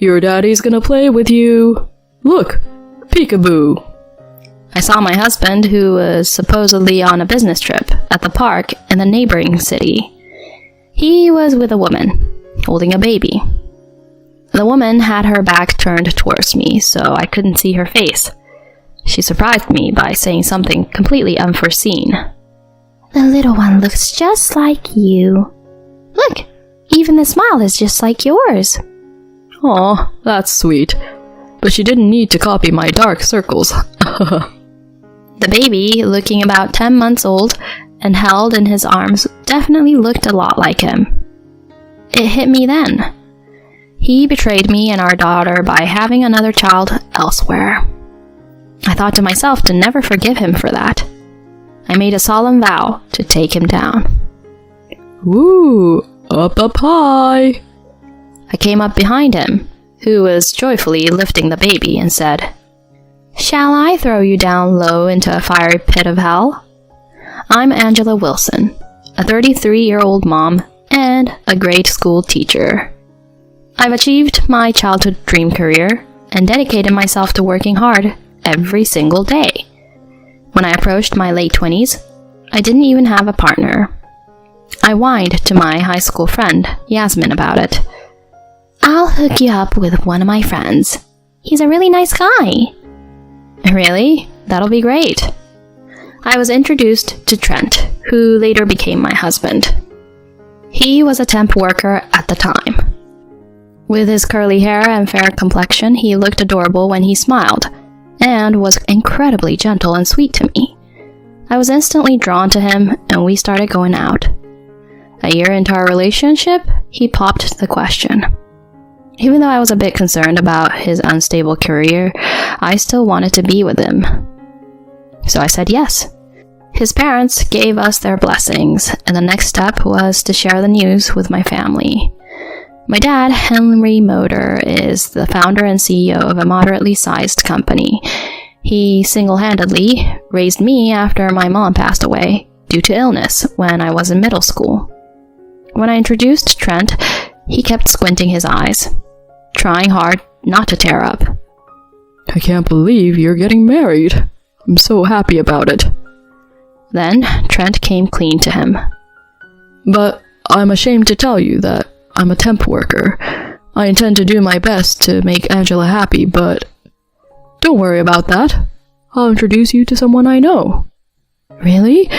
Your daddy's gonna play with you. Look, peekaboo. I saw my husband, who was supposedly on a business trip, at the park in the neighboring city. He was with a woman, holding a baby. The woman had her back turned towards me, so I couldn't see her face. She surprised me by saying something completely unforeseen. "The little one looks just like you. Look, even the smile is just like yours." Aw, that's sweet. But she didn't need to copy my dark circles. The baby, looking about 10 months old and held in his arms, definitely looked a lot like him. It hit me then. He betrayed me and our daughter by having another child elsewhere. I thought to myself to never forgive him for that. I made a solemn vow to take him down. Ooh, up high. I came up behind him, who was joyfully lifting the baby, and said, "Shall I throw you down low into a fiery pit of hell? I'm Angela Wilson, a 33-year-old mom and a grade school teacher. I've achieved my childhood dream career and dedicated myself to working hard every single day. When I approached my late 20s, I didn't even have a partner. I whined to my high school friend, Yasmin, about it. I'll hook you up with one of my friends. He's a really nice guy." "Really? That'll be great." I was introduced to Trent, who later became my husband. He was a temp worker at the time. With his curly hair and fair complexion, he looked adorable when he smiled, and was incredibly gentle and sweet to me. I was instantly drawn to him, and we started going out. A year into our relationship, he popped the question. Even though I was a bit concerned about his unstable career, I still wanted to be with him. So I said yes. His parents gave us their blessings, and the next step was to share the news with my family. My dad, Henry Motor, is the founder and CEO of a moderately sized company. He single-handedly raised me after my mom passed away due to illness when I was in middle school. When I introduced Trent, he kept squinting his eyes, trying hard not to tear up. I can't believe you're getting married. I'm so happy about it. Then Trent came clean to him. But I'm ashamed to tell you that I'm a temp worker. I intend to do my best to make Angela happy, but don't worry about that. I'll introduce you to someone I know. Really?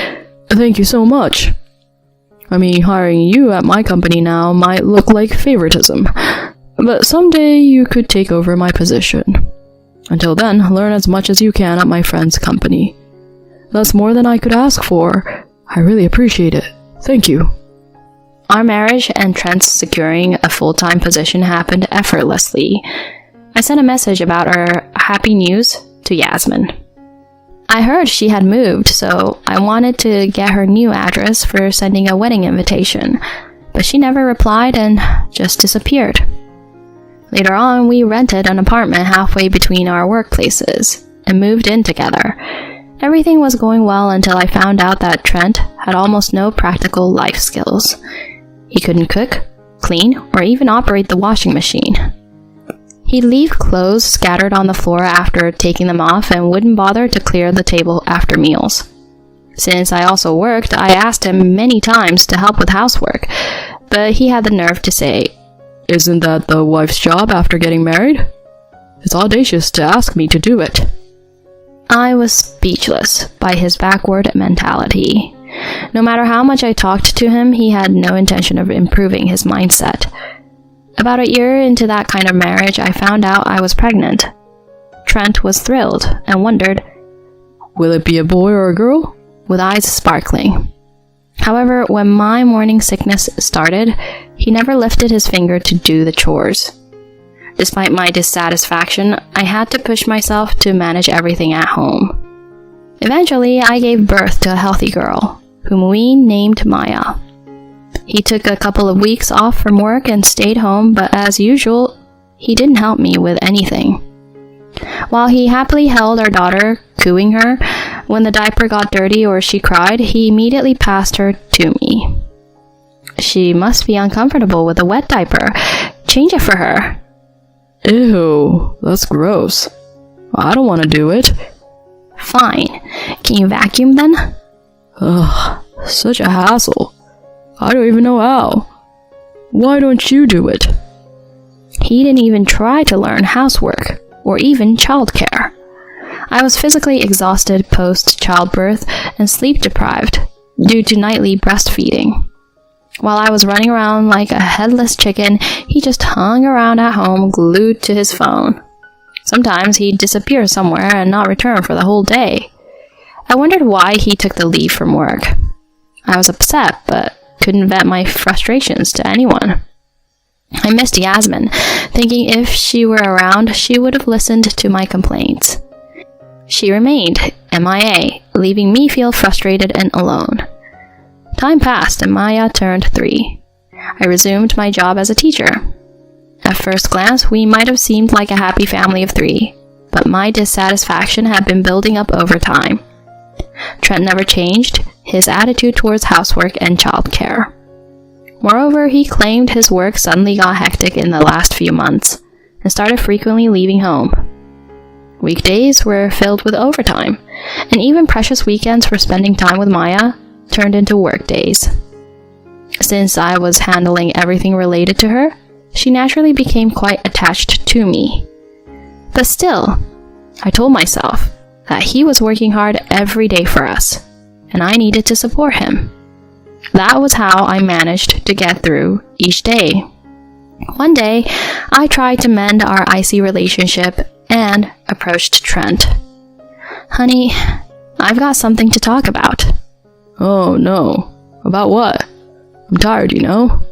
Thank you so much. I mean, hiring you at my company now might look like favoritism, but someday you could take over my position. Until then, learn as much as you can at my friend's company. That's more than I could ask for. I really appreciate it. Thank you. Our marriage and Trent's securing a full-time position happened effortlessly. I sent a message about our happy news to Yasmin. I heard she had moved, so I wanted to get her new address for sending a wedding invitation, but she never replied and just disappeared. Later on, we rented an apartment halfway between our workplaces and moved in together. Everything was going well until I found out that Trent had almost no practical life skills. He couldn't cook, clean, or even operate the washing machine. He'd leave clothes scattered on the floor after taking them off and wouldn't bother to clear the table after meals. Since I also worked, I asked him many times to help with housework, but he had the nerve to say, "Isn't that the wife's job after getting married? It's audacious to ask me to do it." I was speechless by his backward mentality. No matter how much I talked to him, he had no intention of improving his mindset. About a year into that kind of marriage, I found out I was pregnant. Trent was thrilled and wondered, "Will it be a boy or a girl?" with eyes sparkling. However, when my morning sickness started, he never lifted his finger to do the chores. Despite my dissatisfaction, I had to push myself to manage everything at home. Eventually, I gave birth to a healthy girl, whom we named Maya. He took a couple of weeks off from work and stayed home, but as usual, he didn't help me with anything. While he happily held our daughter, cooing her, when the diaper got dirty or she cried, he immediately passed her to me. "She must be uncomfortable with a wet diaper. Change it for her." Ew, that's gross. I don't want to do it. Fine. Can you vacuum then? Ugh, such a hassle. I don't even know how. Why don't you do it? He didn't even try to learn housework or even childcare. I was physically exhausted post-childbirth and sleep-deprived due to nightly breastfeeding. While I was running around like a headless chicken, he just hung around at home glued to his phone. Sometimes he'd disappear somewhere and not return for the whole day. I wondered why he took the leave from work. I was upset, but couldn't vent my frustrations to anyone. I missed Yasmin, thinking if she were around, she would have listened to my complaints. She remained MIA, leaving me feel frustrated and alone. Time passed and Maya turned 3. I resumed my job as a teacher. At first glance, we might have seemed like a happy family of 3, but my dissatisfaction had been building up over time. Trent never changed his attitude towards housework and childcare. Moreover, he claimed his work suddenly got hectic in the last few months and started frequently leaving home. Weekdays were filled with overtime, and even precious weekends for spending time with Maya turned into work days. Since I was handling everything related to her, she naturally became quite attached to me. But still, I told myself that he was working hard every day for us, and I needed to support him. That was how I managed to get through each day. One day, I tried to mend our icy relationship and approached Trent. Honey, I've got something to talk about. Oh no. About what? I'm tired, you know?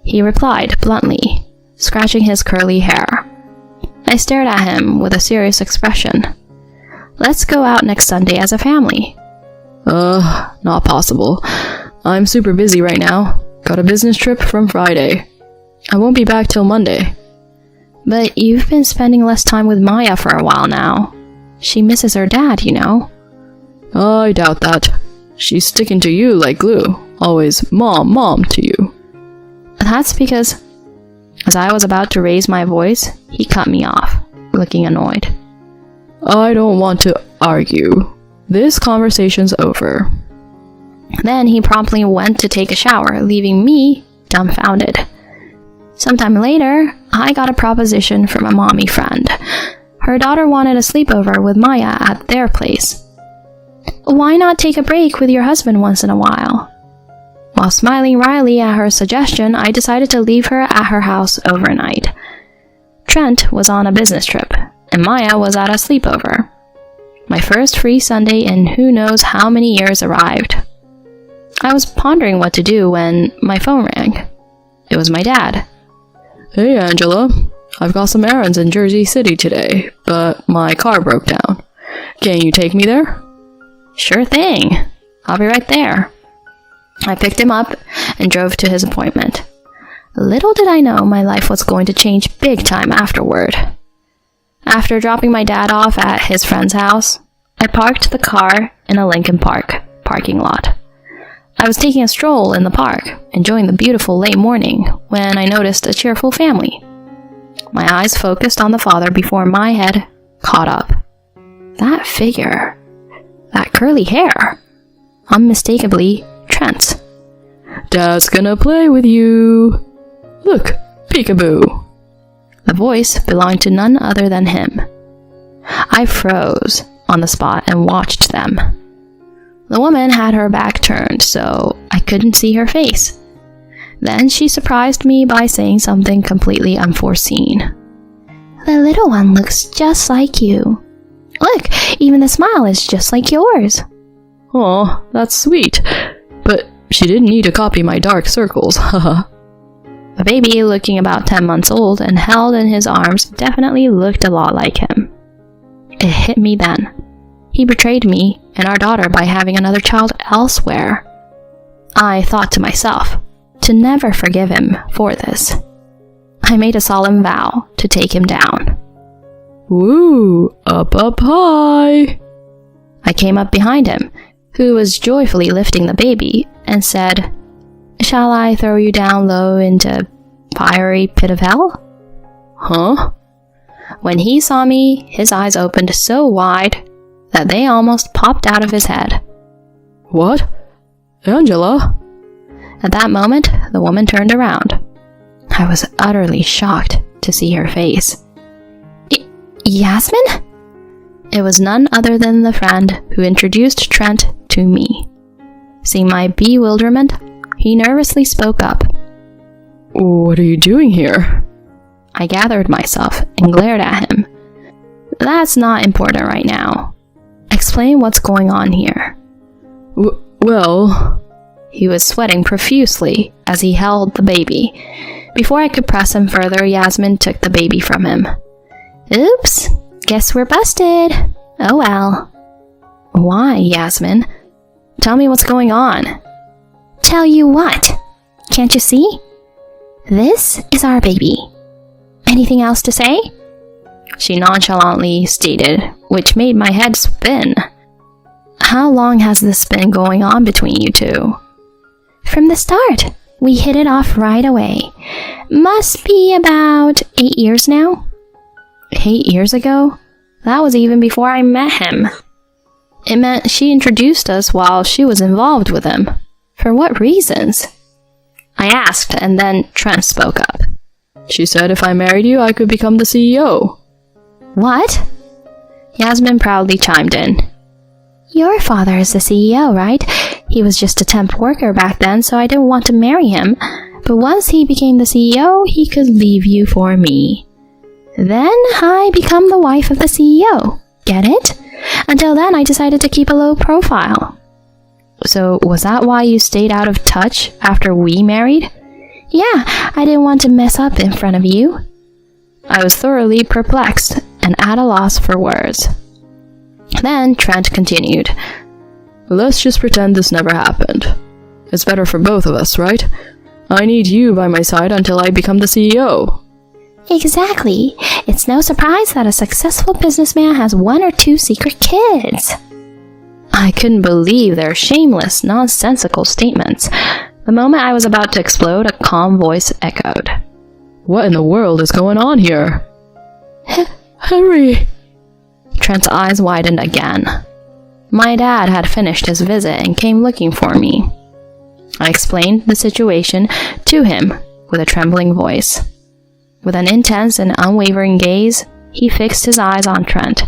He replied bluntly, scratching his curly hair. I stared at him with a serious expression. Let's go out next Sunday as a family. Not possible. I'm super busy right now. Got a business trip from Friday. I won't be back till Monday. But you've been spending less time with Maya for a while now. She misses her dad, you know. I doubt that. She's sticking to you like glue. Always mom to you. That's because, as I was about to raise my voice, he cut me off, looking annoyed. I don't want to argue. This conversation's over. Then he promptly went to take a shower, leaving me dumbfounded. Sometime later, I got a proposition from a mommy friend. Her daughter wanted a sleepover with Maya at their place. Why not take a break with your husband once in a while? While smiling wryly at her suggestion, I decided to leave her at her house overnight. Trent was on a business trip, and Maya was at a sleepover. My first free Sunday in who knows how many years arrived. I was pondering what to do when my phone rang. It was my dad. Hey Angela, I've got some errands in Jersey City today, but my car broke down. Can you take me there? Sure thing. I'll be right there. I picked him up and drove to his appointment. Little did I know my life was going to change big time afterward. After dropping my dad off at his friend's house, I parked the car in a Lincoln Park parking lot. I was taking a stroll in the park, enjoying the beautiful late morning, when I noticed a cheerful family. My eyes focused on the father before my head caught up. That figure, that curly hair, unmistakably Trent's. Dad's gonna play with you. Look, peekaboo. The voice belonged to none other than him. I froze on the spot and watched them. The woman had her back turned, so I couldn't see her face. Then she surprised me by saying something completely unforeseen. The little one looks just like you. Look, even the smile is just like yours. Aw, that's sweet. But she didn't need to copy my dark circles, haha. The baby, looking about 10 months old and held in his arms, definitely looked a lot like him. It hit me then. He betrayed me and our daughter by having another child elsewhere. I thought to myself, to never forgive him for this. I made a solemn vow to take him down. Woo, up high. I came up behind him, who was joyfully lifting the baby, and said, Shall I throw you down low into fiery pit of hell? Huh? When he saw me, his eyes opened so wide that they almost popped out of his head. What? Angela? At that moment, the woman turned around. I was utterly shocked to see her face. Yasmin? It was none other than the friend who introduced Trent to me. Seeing my bewilderment, he nervously spoke up. What are you doing here? I gathered myself and glared at him. That's not important right now. Explain what's going on here. Well... He was sweating profusely as he held the baby. Before I could press him further, Yasmin took the baby from him. Oops, guess we're busted. Oh well. Why, Yasmin? Tell me what's going on. Tell you what? Can't you see? This is our baby. Anything else to say? She nonchalantly stated, which made my head spin. How long has this been going on between you two? From the start. We hit it off right away. Must be about 8 years now. 8 years ago? That was even before I met him. It meant she introduced us while she was involved with him. For what reasons? I asked, and then Trent spoke up. She said if I married you, I could become the CEO. What? Yasmin proudly chimed in. Your father is the CEO, right? He was just a temp worker back then, so I didn't want to marry him. But once he became the CEO, he could leave you for me. Then I become the wife of the CEO. Get it? Until then, I decided to keep a low profile. So was that why you stayed out of touch after we married? Yeah, I didn't want to mess up in front of you. I was thoroughly perplexed and at a loss for words. Then Trent continued. Let's just pretend this never happened. It's better for both of us, right? I need you by my side until I become the CEO. Exactly. It's no surprise that a successful businessman has 1 or 2 secret kids. I couldn't believe their shameless, nonsensical statements. The moment I was about to explode, a calm voice echoed. What in the world is going on here? Henry! Trent's eyes widened again. My dad had finished his visit and came looking for me. I explained the situation to him with a trembling voice. With an intense and unwavering gaze, he fixed his eyes on Trent,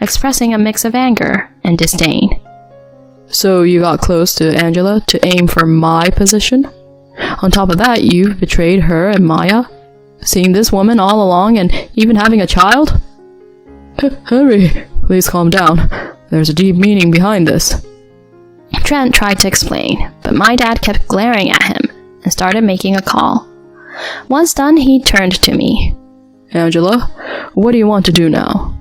expressing a mix of anger and disdain. So you got close to Angela to aim for my position? On top of that, you've betrayed her and Maya? Seeing this woman all along and even having a child? Henry, please calm down. There's a deep meaning behind this. Trent tried to explain, but my dad kept glaring at him and started making a call. Once done, he turned to me. Angela, what do you want to do now?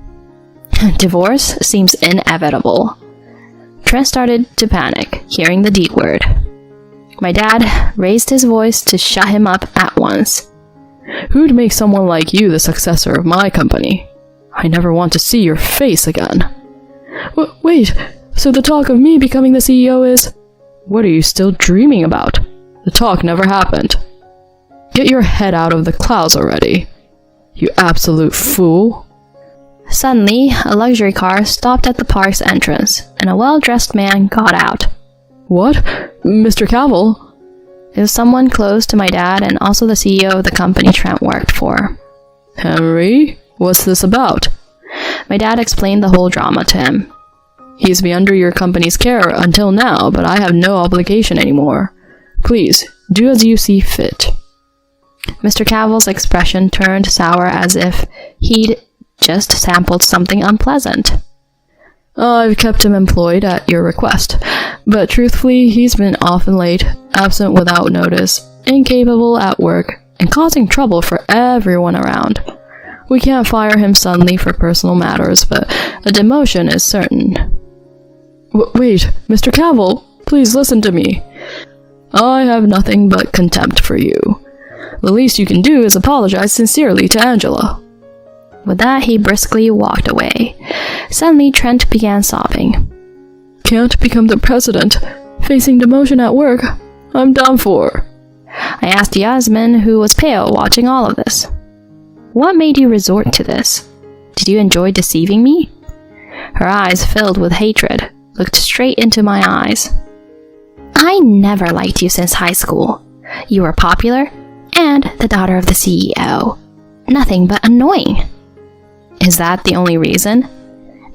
Divorce seems inevitable. Trent started to panic, hearing the D word. My dad raised his voice to shut him up at once. Who'd make someone like you the successor of my company? I never want to see your face again. Wait, so the talk of me becoming the CEO is... What are you still dreaming about? The talk never happened. Get your head out of the clouds already. You absolute fool. Suddenly, a luxury car stopped at the park's entrance, and a well-dressed man got out. What? Mr. Cavill? It was someone close to my dad and also the CEO of the company Trent worked for. Henry, what's this about? My dad explained the whole drama to him. He's been under your company's care until now, but I have no obligation anymore. Please, do as you see fit. Mr. Cavill's expression turned sour as if he'd just sampled something unpleasant. I've kept him employed at your request, but truthfully, he's been often late, absent without notice, incapable at work, and causing trouble for everyone around. We can't fire him suddenly for personal matters, but a demotion is certain. Wait, Mr. Cavill, please listen to me. I have nothing but contempt for you. The least you can do is apologize sincerely to Angela. With that, he briskly walked away. Suddenly, Trent began sobbing. Can't become the president. Facing demotion at work. I'm done for. I asked Yasmin, who was pale watching all of this. What made you resort to this? Did you enjoy deceiving me?" Her eyes, filled with hatred, looked straight into my eyes. "I never liked you since high school. You were popular and the daughter of the CEO. Nothing but annoying." "Is that the only reason?"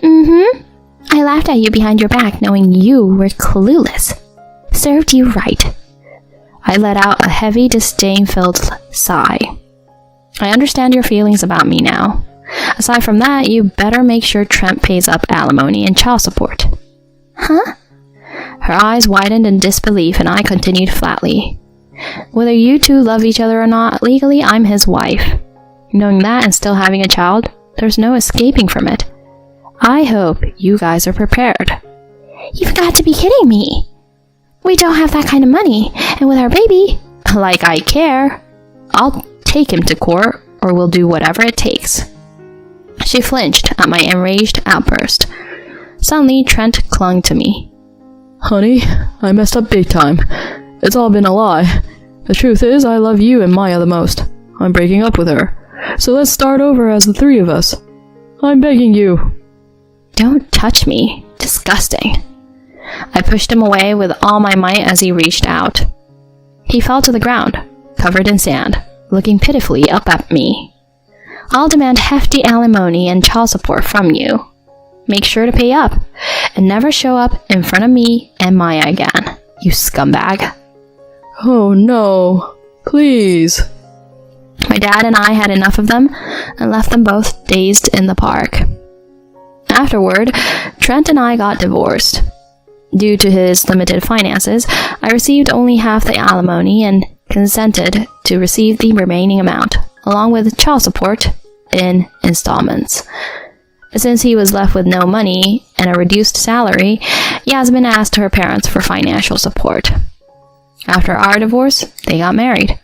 "Mm-hmm. I laughed at you behind your back knowing you were clueless. Served you right." I let out a heavy, disdain-filled sigh. "I understand your feelings about me now. Aside from that, you better make sure Trent pays up alimony and child support." "Huh?" Her eyes widened in disbelief, and I continued flatly. "Whether you two love each other or not, legally I'm his wife. Knowing that and still having a child, there's no escaping from it. I hope you guys are prepared." "You've got to be kidding me. We don't have that kind of money, and with our baby..." "Like I care. I'll take him to court, or we'll do whatever it takes." She flinched at my enraged outburst. Suddenly, Trent clung to me. "Honey, I messed up big time. It's all been a lie. The truth is, I love you and Maya the most. I'm breaking up with her. So let's start over as the three of us. I'm begging you." "Don't touch me. Disgusting." I pushed him away with all my might as he reached out. He fell to the ground, covered in sand, looking pitifully up at me. "I'll demand hefty alimony and child support from you. Make sure to pay up, and never show up in front of me and Maya again, you scumbag." "Oh no, please." My dad and I had enough of them and left them both dazed in the park. Afterward, Trent and I got divorced. Due to his limited finances, I received only half the alimony and consented to receive the remaining amount, along with child support, in installments. Since he was left with no money and a reduced salary, Yasmin asked her parents for financial support. After our divorce, they got married.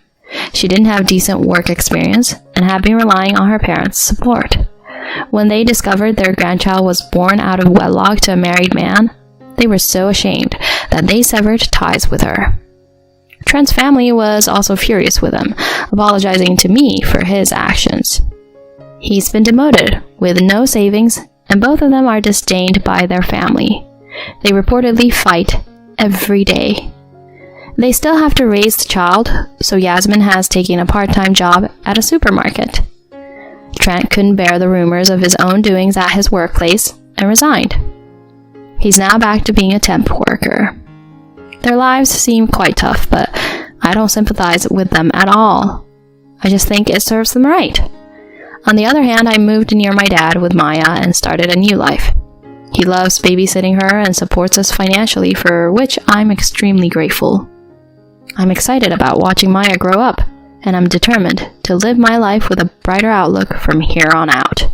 She didn't have decent work experience and had been relying on her parents' support. When they discovered their grandchild was born out of wedlock to a married man, they were so ashamed that they severed ties with her. Trent's family was also furious with him, apologizing to me for his actions. He's been demoted with no savings, and both of them are disdained by their family. They reportedly fight every day. They still have to raise the child, so Yasmin has taken a part-time job at a supermarket. Trent couldn't bear the rumors of his own doings at his workplace and resigned. He's now back to being a temp worker. Their lives seem quite tough, but I don't sympathize with them at all. I just think it serves them right. On the other hand, I moved near my dad with Maya and started a new life. He loves babysitting her and supports us financially, for which I'm extremely grateful. I'm excited about watching Maya grow up, and I'm determined to live my life with a brighter outlook from here on out.